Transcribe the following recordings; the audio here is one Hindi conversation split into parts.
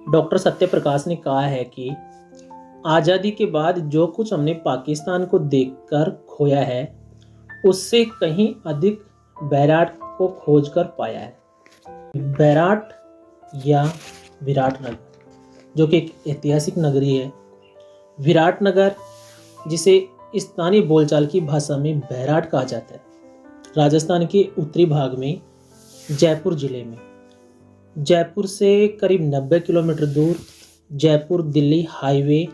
डॉक्टर सत्यप्रकाश ने कहा है कि आज़ादी के बाद जो कुछ हमने पाकिस्तान को देखकर खोया है उससे कहीं अधिक बैराट को खोजकर पाया है। बैराट या विराटनगर जो कि एक ऐतिहासिक नगरी है। विराटनगर जिसे स्थानीय बोलचाल की भाषा में बैराट कहा जाता है, राजस्थान के उत्तरी भाग में जयपुर जिले में। जयपुर से करीब 90 किलोमीटर दूर जयपुर दिल्ली हाईवे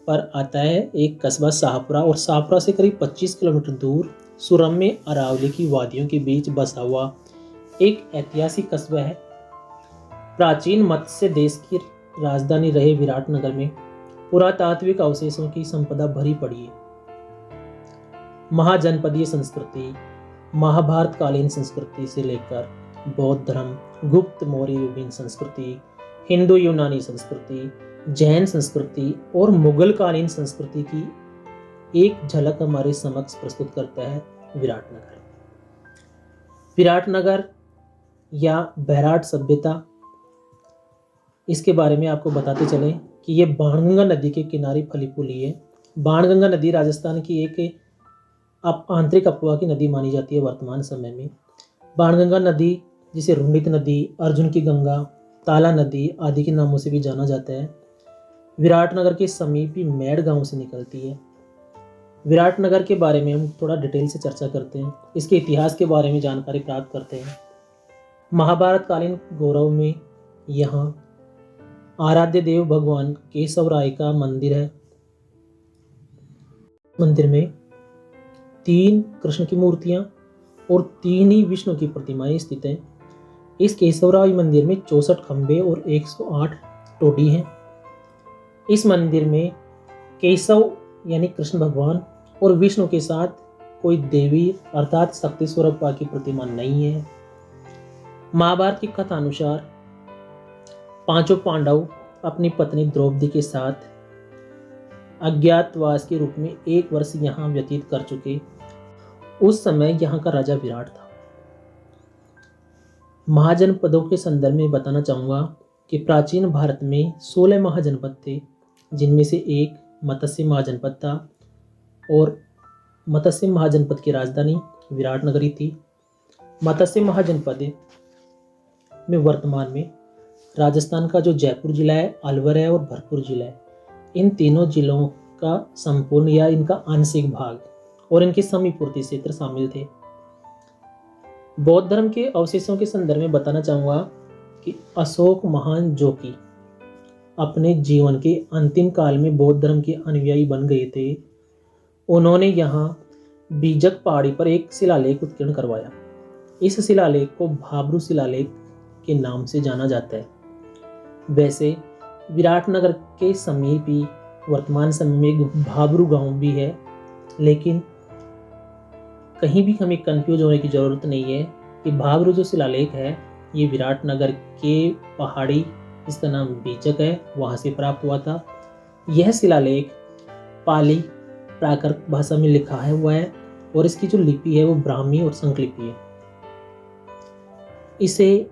पर आता है एक कस्बा शाहपुरा, और शाहपुरा से करीब 25 किलोमीटर दूर सुरम्य अरावली की वादियों के बीच बसा हुआ एक ऐतिहासिक कस्बा है। प्राचीन मत्स्य देश की राजधानी रहे विराटनगर में पुरातात्विक अवशेषों की संपदा भरी पड़ी है। महाजनपदीय संस्कृति, महाभारत कालीन संस्कृति से लेकर बौद्ध धर्म, गुप्त मौर्य युगीन संस्कृति, हिंदू यूनानी संस्कृति, जैन संस्कृति और मुगल कालीन संस्कृति की एक झलक हमारे समक्ष प्रस्तुत करता है विराटनगर। विराटनगर या बैराट सभ्यता, इसके बारे में आपको बताते चले कि ये बाणगंगा नदी के किनारे फली फूली है। बाणगंगा नदी राजस्थान की एक आंतरिक अपवा की नदी मानी जाती है वर्तमान समय में। बाणगंगा नदी जिसे रुंडित नदी, अर्जुन की गंगा, ताला नदी आदि के नामों से भी जाना जाता है, विराटनगर के समीप ही मेड़ गांव से निकलती है। विराटनगर के बारे में हम थोड़ा डिटेल से चर्चा करते हैं, इसके इतिहास के बारे में जानकारी प्राप्त करते हैं। महाभारत कालीन गौरव में यहाँ आराध्य देव भगवान केशव राय का मंदिर है। मंदिर में 3 कृष्ण की मूर्तियां और 3 ही विष्णु की प्रतिमाएं स्थित हैं। इस केशवराय मंदिर में 64 खंबे और 108 टोडी हैं। इस मंदिर में केशव यानी कृष्ण भगवान और विष्णु के साथ कोई देवी अर्थात शक्ति स्वरूपा की प्रतिमा नहीं है। महाभारत की कथा अनुसार 5 पांडव अपनी पत्नी द्रौपदी के साथ अज्ञातवास के रूप में 1 वर्ष यहाँ व्यतीत कर चुके। उस समय यहाँ का राजा विराट था। महाजनपदों के संदर्भ में बताना चाहूँगा कि प्राचीन भारत में 16 महाजनपद थे, जिनमें से एक मत्स्य महाजनपद था और मत्स्य महाजनपद की राजधानी विराटनगरी थी। मत्स्य महाजनपद में वर्तमान में राजस्थान का जो जयपुर जिला है, अलवर है और भरतपुर जिला है, इन तीनों जिलों का संपूर्ण या इनका आंशिक भाग और इनके समीपवर्ती क्षेत्र शामिल थे। बौद्ध धर्म के अवशेषों के संदर्भ में बताना चाहूँगा कि अशोक महान, जो कि अपने जीवन के अंतिम काल में बौद्ध धर्म के अनुयायी बन गए थे, उन्होंने यहाँ बीजक पहाड़ी पर एक शिलालेख उत्कीर्ण करवाया। इस शिलालेख को भाब्रू शिलालेख के नाम से जाना जाता है। वैसे विराटनगर के समीप ही वर्तमान समय में एक भाब्रू गांव भी है, लेकिन कहीं भी हमें कंफ्यूज होने की ज़रूरत नहीं है कि भाब्रू जो शिलालेख है ये विराटनगर के पहाड़ी, इसका नाम बीजक है, वहाँ से प्राप्त हुआ था। यह शिलालेख पाली प्राकृत भाषा में लिखा है हुआ है और इसकी जो लिपि है वो ब्राह्मी और संकलिपि है। इसे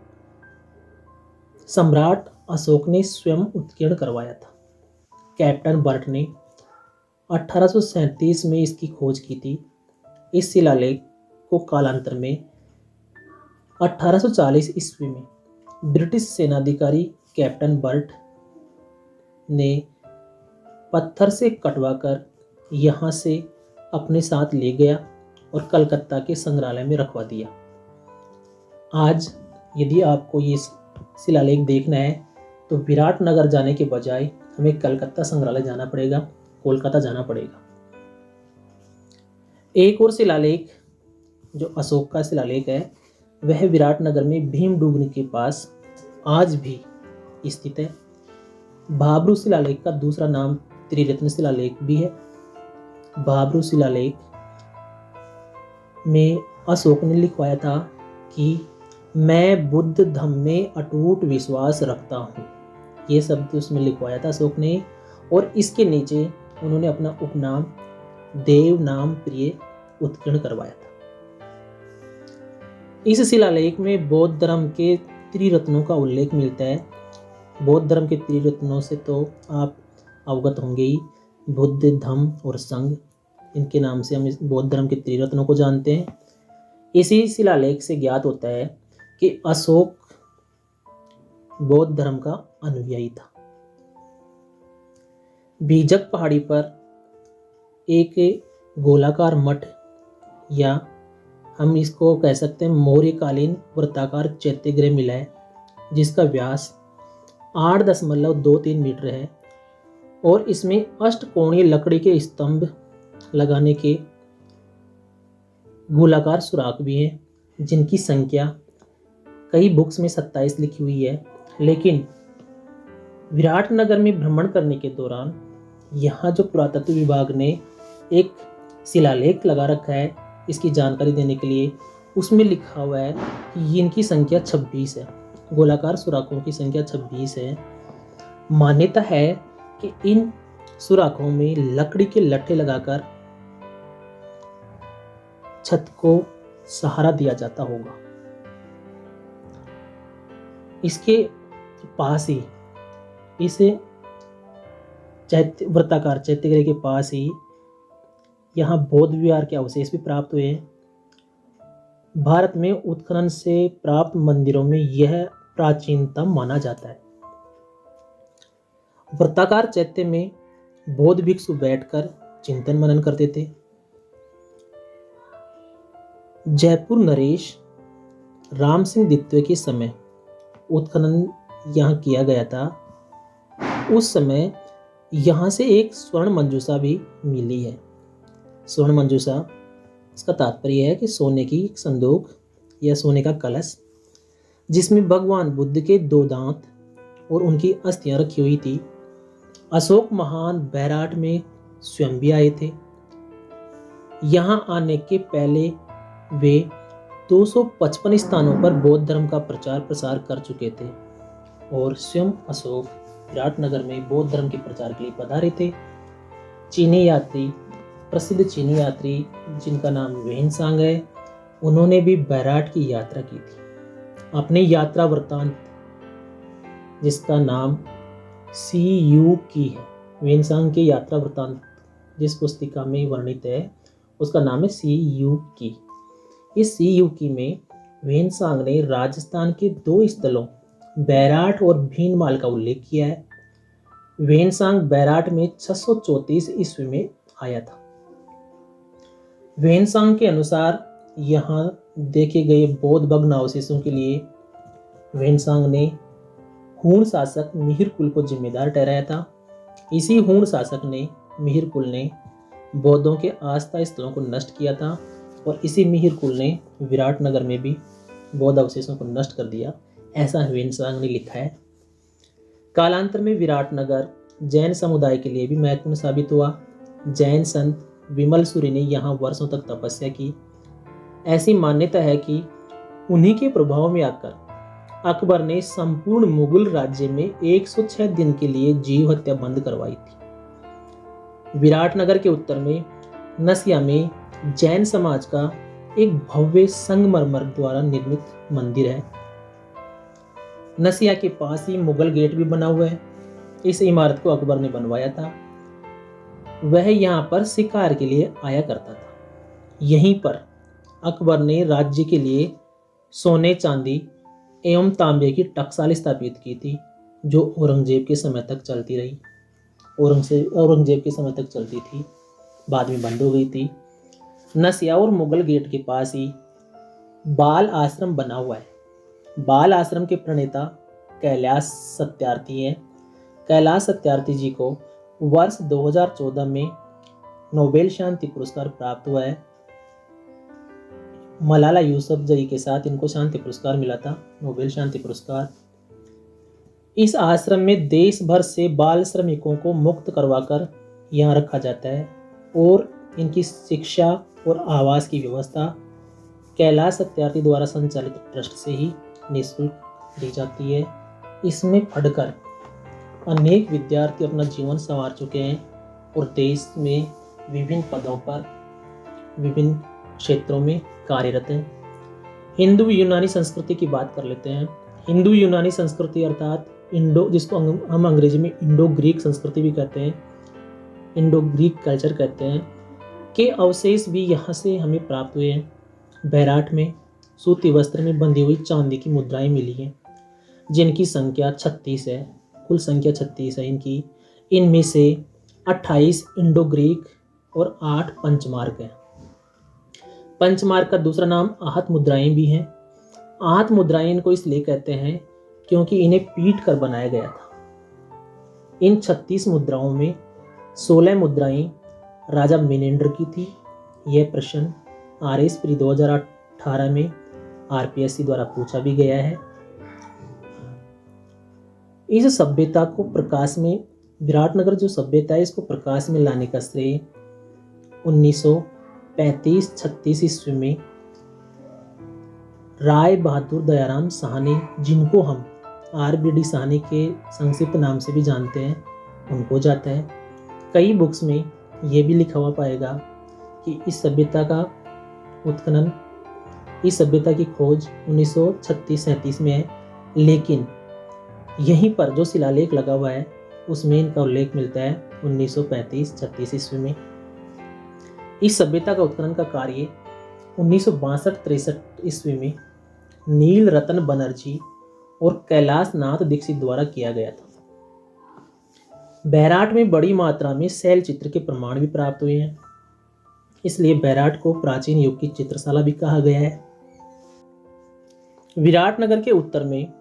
सम्राट अशोक ने स्वयं उत्कीर्ण करवाया था। कैप्टन बर्ट ने 1837 में इसकी खोज की थी। इस शिलालेख को कालांतर में 1840 ईस्वी में ब्रिटिश सेनाधिकारी कैप्टन बर्ट ने पत्थर से कटवाकर यहाँ से अपने साथ ले गया और कलकत्ता के संग्रहालय में रखवा दिया। आज यदि आपको ये शिलालेख देखना है तो विराटनगर जाने के बजाय हमें कलकत्ता संग्रहालय जाना पड़ेगा, कोलकाता जाना पड़ेगा। एक और शिलालेख जो अशोक का शिलालेख है वह विराटनगर में भीमडूगनी के पास आज भी स्थित है। भाब्रू शिलालेख का दूसरा नाम त्रिरत्न शिलालेख भी है। भाब्रू शिलालेख में अशोक ने लिखवाया था कि मैं बुद्ध धम्म में अटूट विश्वास रखता हूँ। ये शब्द उसमें लिखवाया था अशोक ने, और इसके नीचे उन्होंने अपना उपनाम देव नाम प्रिय उत्कीर्ण करवाया था। इस शिलालेख में बौद्ध धर्म के त्रिरत्नों का उल्लेख मिलता है। बौद्ध धर्म के त्रिरत्नों से तो आप अवगत होंगे ही, बुद्ध, धम्म और संघ, इनके नाम से हम इस बौद्ध धर्म के त्रिरत्नों को जानते हैं। इसी शिलालेख से ज्ञात होता है कि अशोक बौद्ध धर्म का अनुयायी था। बीजक पहाड़ी पर एक गोलाकार मठ, या हम इसको कह सकते हैं मौर्यकालीन वृत्ताकार चैत्यगृह मिला है, जिसका व्यास 8.23 मीटर है और इसमें अष्टकोणीय लकड़ी के स्तंभ लगाने के गोलाकार सुराख भी हैं, जिनकी संख्या कई बुक्स में 27 लिखी हुई है। लेकिन विराटनगर में भ्रमण करने के दौरान यहाँ जो पुरातत्व विभाग ने एक शिलालेख लगा रखा है इसकी जानकारी देने के लिए, उसमें लिखा हुआ है कि इनकी संख्या 26 है, गोलाकार सुराखों की संख्या 26 है। मान्यता है कि इन सुराखों में लकड़ी के लट्ठे लगाकर छत को सहारा दिया जाता होगा। इसके पास ही, इस वृत्ताकार चैत्यगृह के पास ही यहाँ बौद्ध विहार के अवशेष भी प्राप्त हुए हैं। भारत में उत्खनन से प्राप्त मंदिरों में यह प्राचीनतम माना जाता है। वृत्ताकार चैत्य में बौद्ध भिक्षु बैठकर चिंतन मनन करते थे। जयपुर नरेश राम सिंह द्वितीय के समय उत्खनन यहाँ किया गया था। उस समय यहाँ से एक स्वर्ण मंजूषा भी मिली है। स्वर्ण मंजूषा, इसका तात्पर्य है कि सोने की संदूक या सोने का कलश, जिसमें भगवान बुद्ध के 2 दांत और उनकी अस्थियां रखी हुई थी। अशोक महान बैराट में स्वयं भी आए थे। यहाँ आने के पहले वे 255 स्थानों पर बौद्ध धर्म का प्रचार प्रसार कर चुके थे और स्वयं अशोक विराटनगर में बौद्ध धर्म के प्रचार के लिए पधारे थे। चीनी यात्री, प्रसिद्ध चीनी यात्री जिनका नाम वेनसांग है, उन्होंने भी बैराट की यात्रा की थी। अपने यात्रा वृत्तांत, जिसका नाम CU की है, वेनसांग के यात्रा वृत्तांत जिस पुस्तिका में वर्णित है उसका नाम है CU की। इस CU की में वेनसांग ने राजस्थान के 2 स्थलों बैराट और भीनमाल का उल्लेख किया है। वेनसांग बैराट में 634 ईस्वी में आया था। वेनसांग के अनुसार यहाँ देखे गए बौद्ध भग्नावशेषों के लिए वेनसांग ने हूण शासक मिहिरकुल को जिम्मेदार ठहराया था। इसी हूण शासक ने, मिहिरकुल ने बौद्धों के आस्था स्थलों को नष्ट किया था और इसी मिहिरकुल ने विराटनगर में भी बौद्ध अवशेषों को नष्ट कर दिया, ऐसा वेनसांग ने लिखा है। कालांतर में विराटनगर जैन समुदाय के लिए भी महत्वपूर्ण साबित हुआ। जैन संत विमल सूरी ने यहाँ वर्षों तक तपस्या की। ऐसी मान्यता है कि उन्हीं के प्रभाव में आकर अकबर ने संपूर्ण मुगल राज्य में 106 दिन के लिए जीव हत्या बंद करवाई थी। विराटनगर के उत्तर में नसिया में जैन समाज का एक भव्य संगमरमर द्वारा निर्मित मंदिर है। नसिया के पास ही मुगल गेट भी बना हुआ है। इस इमारत को अकबर ने बनवाया था। वह यहाँ पर शिकार के लिए आया करता था। यहीं पर अकबर ने राज्य के लिए सोने, चांदी एवं तांबे की टकसाल स्थापित की थी, जो औरंगजेब के समय तक चलती रही। औरंगजेब के समय तक चलती थी, बाद में बंद हो गई थी। नसिया और मुगल गेट के पास ही बाल आश्रम बना हुआ है। बाल आश्रम के प्रणेता कैलाश सत्यार्थी हैं। कैलाश सत्यार्थी जी को वर्ष 2014 में नोबेल शांति पुरस्कार प्राप्त हुआ है। मलाला यूसुफजई के साथ इनको शांति पुरस्कार मिला था, नोबेल शांति पुरस्कार। इस आश्रम में देश भर से बाल श्रमिकों को मुक्त करवाकर यहाँ रखा जाता है और इनकी शिक्षा और आवास की व्यवस्था कैलाश सत्यार्थी द्वारा संचालित ट्रस्ट से ही निःशुल्क दी जाती है। इसमें पढ़कर अनेक विद्यार्थी अपना जीवन संवार चुके हैं और देश में विभिन्न पदों पर, विभिन्न क्षेत्रों में कार्यरत हैं। हिंदू यूनानी संस्कृति की बात कर लेते हैं। हिंदू यूनानी संस्कृति अर्थात जिसको हम अंग्रेजी में इंडो ग्रीक संस्कृति भी कहते हैं, इंडो ग्रीक कल्चर कहते हैं, के अवशेष भी यहाँ से हमें प्राप्त हुए हैं। बैराठ में सूती वस्त्र में बंधी हुई चांदी की मुद्राएं मिली हैं, जिनकी संख्या 36 है। कुल संख्या 36 है इनकी। इनमें से 28 इंडो ग्रीक और 8 पंचमार्क है। पंचमार्क का दूसरा नाम आहत मुद्राएं भी हैं। आहत मुद्राएं इनको इसलिए कहते हैं क्योंकि इन्हें पीट कर बनाया गया था। इन 36 मुद्राओं में 16 मुद्राएं राजा मिनेंडर की थी। यह प्रश्न RS प्री 2018 में RPSC द्वारा पूछा भी गया है। इस सभ्यता को प्रकाश में, विराटनगर जो सभ्यता है इसको प्रकाश में लाने का श्रेय 1935-36 ईस्वी में राय बहादुर दयाराम साहनी, जिनको हम RBD साहनी के संक्षिप्त नाम से भी जानते हैं, उनको जाता है। कई बुक्स में ये भी लिखा हुआ पाएगा कि इस सभ्यता का उत्खनन, इस सभ्यता की खोज 1936-37 में है, लेकिन यहीं पर जो शिलालेख लगा हुआ है उसमें इनका उल्लेख मिलता है 1935-36 ईस्वी में। इस सभ्यता का उत्खनन का कार्य 1962-63 ईस्वी में नील रतन बनर्जी और कैलाश नाथ दीक्षित द्वारा किया गया था। बैराठ में बड़ी मात्रा में शैल चित्र के प्रमाण भी प्राप्त हुए हैं, इसलिए बैराठ को प्राचीन युग की चित्रशाला भी कहा गया है। विराटनगर के उत्तर में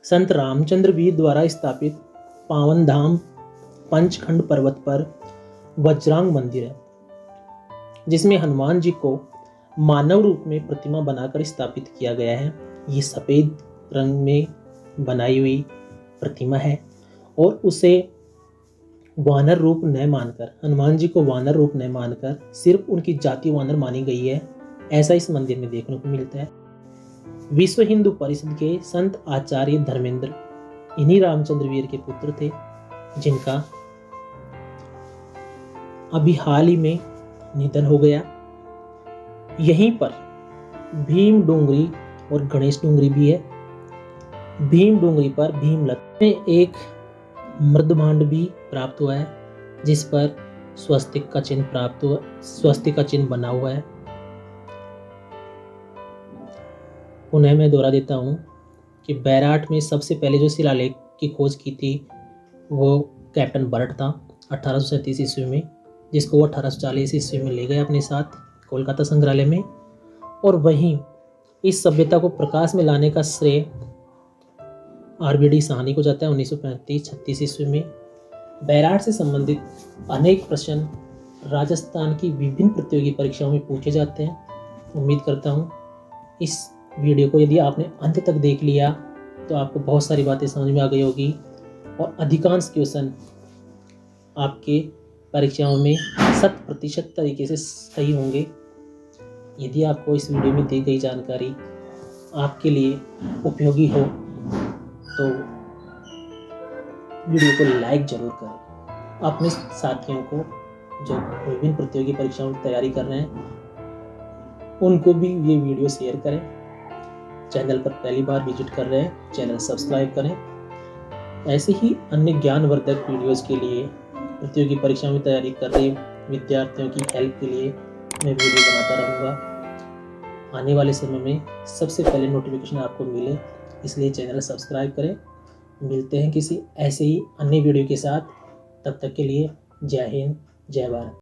संत रामचंद्र वीर द्वारा स्थापित पावन धाम पंचखंड पर्वत पर वज्रांग मंदिर है, जिसमें हनुमान जी को मानव रूप में प्रतिमा बनाकर स्थापित किया गया है। ये सफ़ेद रंग में बनाई हुई प्रतिमा है और उसे वानर रूप न मानकर, हनुमान जी को वानर रूप न मानकर सिर्फ उनकी जाति वानर मानी गई है, ऐसा इस मंदिर में देखने को मिलता है। विश्व हिंदू परिषद के संत आचार्य धर्मेंद्र इन्हीं रामचंद्र वीर के पुत्र थे, जिनका अभी हाल ही में निधन हो गया। यहीं पर भीम डोंगरी और गणेश डोंगरी भी है। भीम डोंगरी पर भीमलत में एक मृदभांड भी प्राप्त हुआ है, जिस पर स्वस्तिक का चिन्ह प्राप्त हुआ, स्वस्तिक का चिन्ह बना हुआ है। पुनः मैं दोहरा देता हूँ कि बैराठ में सबसे पहले जो शिलालेख की खोज की थी वो कैप्टन बर्ट था 1837 ईस्वी में, जिसको वो 1840 ईस्वी में ले गए अपने साथ कोलकाता संग्रहालय में। और वहीं इस सभ्यता को प्रकाश में लाने का श्रेय RBD साहनी को जाता है 1935-36 ईस्वी में। बैराठ से संबंधित अनेक प्रश्न राजस्थान की विभिन्न प्रतियोगी परीक्षाओं में पूछे जाते हैं। उम्मीद करता हूँ इस वीडियो को यदि आपने अंत तक देख लिया तो आपको बहुत सारी बातें समझ में आ गई होगी और अधिकांश क्वेश्चन आपके परीक्षाओं में 100% तरीके से सही होंगे। यदि आपको इस वीडियो में दी गई जानकारी आपके लिए उपयोगी हो तो वीडियो को लाइक जरूर करें। अपने साथियों को जो विभिन्न प्रतियोगी परीक्षाओं की तैयारी कर रहे हैं उनको भी ये वीडियो शेयर करें। चैनल पर पहली बार विजिट कर रहे हैं, चैनल सब्सक्राइब करें। ऐसे ही अन्य ज्ञानवर्धक वीडियोस के लिए, प्रतियोगी परीक्षाओं की तैयारी कर रहे विद्यार्थियों की हेल्प के लिए मैं वीडियो बनाता रहूँगा। आने वाले समय में सबसे पहले नोटिफिकेशन आपको मिले, इसलिए चैनल सब्सक्राइब करें। मिलते हैं किसी ऐसे ही अन्य वीडियो के साथ, तब तक के लिए जय हिंद, जय भारत।